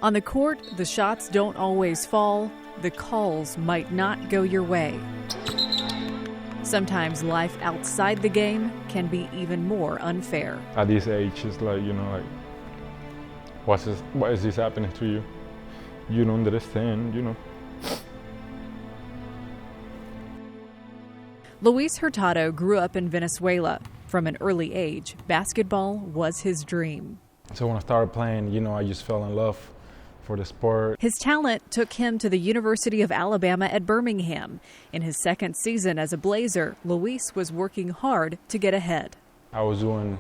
On the court, the shots don't always fall. The calls might not go your way. Sometimes life outside the game can be even more unfair. At this age, it's like, what is this happening to you? You don't understand. Luis Hurtado grew up in Venezuela. From an early age, basketball was his dream. So when I started playing, I just fell in love for the sport. His talent took him to the University of Alabama at Birmingham. In his second season as a Blazer, Luis was working hard to get ahead. I was doing,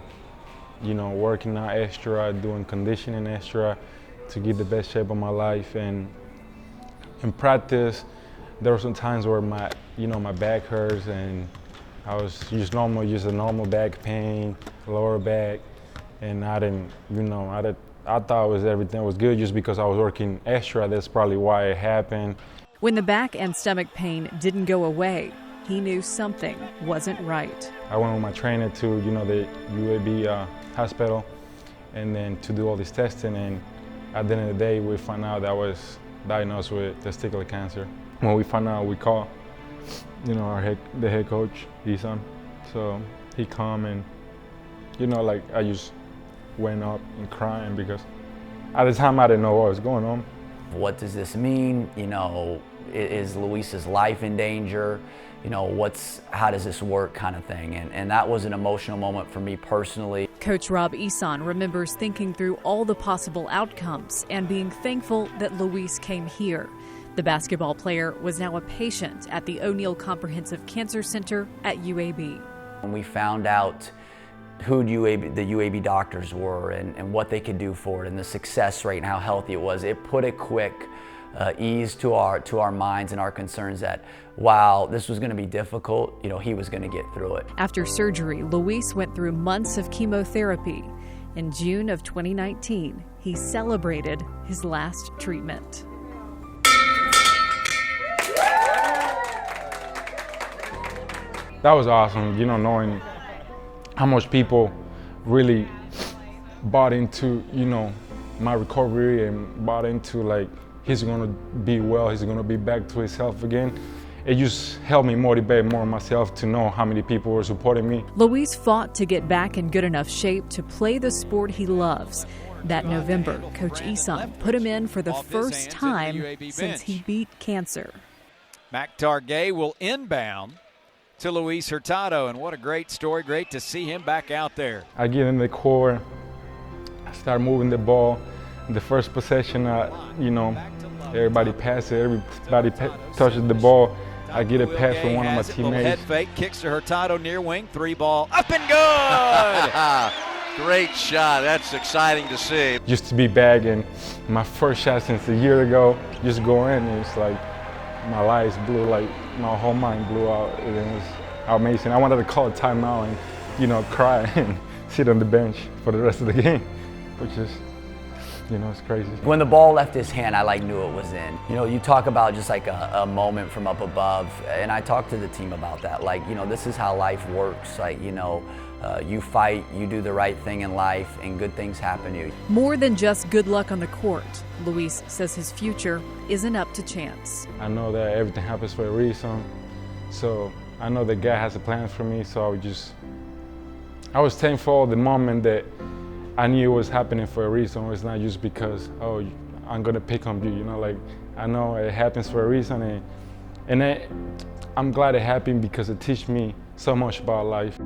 working out extra, doing conditioning extra to get the best shape of my life. And in practice, there were some times where my back hurts, and I was just a normal back pain, lower back, and I didn't, I thought everything was good just because I was working extra. That's probably why it happened. When the back and stomach pain didn't go away, he knew something wasn't right. I went with my trainer to, the UAB hospital, and then to do all this testing, and at the end of the day, we found out that I was diagnosed with testicular cancer. When we found out, we called, the head coach, Isan. So he come and, I just went up and crying because at the time I didn't know what was going on. What does this mean? Is Luis's life in danger? How does this work kind of thing? And that was an emotional moment for me personally. Coach Rob Isan remembers thinking through all the possible outcomes and being thankful that Luis came here. The basketball player was now a patient at the O'Neill Comprehensive Cancer Center at UAB. When we found out who the UAB doctors were and what they could do for it and the success rate and how healthy it was, it put a quick ease to our minds and our concerns that while this was going to be difficult, he was going to get through it. After surgery, Luis went through months of chemotherapy. In June of 2019, he celebrated his last treatment. That was awesome, knowing how much people really bought into, my recovery and bought into he's gonna be well, he's gonna be back to his health again. It just helped me motivate more myself to know how many people were supporting me. Luis fought to get back in good enough shape to play the sport he loves. That November, Coach Isan put him in for the first time since he beat cancer. Mac Targay will inbound to Luis Hurtado, and what a great story. Great to see him back out there. I get in the court, I start moving the ball. The first possession, everybody passes it, everybody touches the ball. I get a pass from one of my teammates. Head fake, kicks to Hurtado near wing, 3 ball, up and good! Great shot, that's exciting to see. Just to be back, and my first shot since a year ago, just go in, and it's like my lights blew, my whole mind blew out. It was amazing. I wanted to call a timeout and, cry and sit on the bench for the rest of the game, which is, it's crazy. When the ball left his hand, I knew it was in. You talk about just a moment from up above, and I talked to the team about that. This is how life works. You fight, you do the right thing in life, and good things happen to you. More than just good luck on the court, Luis says his future isn't up to chance. I know that everything happens for a reason, so I know that God has a plan for me, so I was thankful the moment that I knew it was happening for a reason. It's not just because, I'm gonna pick on you, I know it happens for a reason, and I'm glad it happened because it teach me so much about life.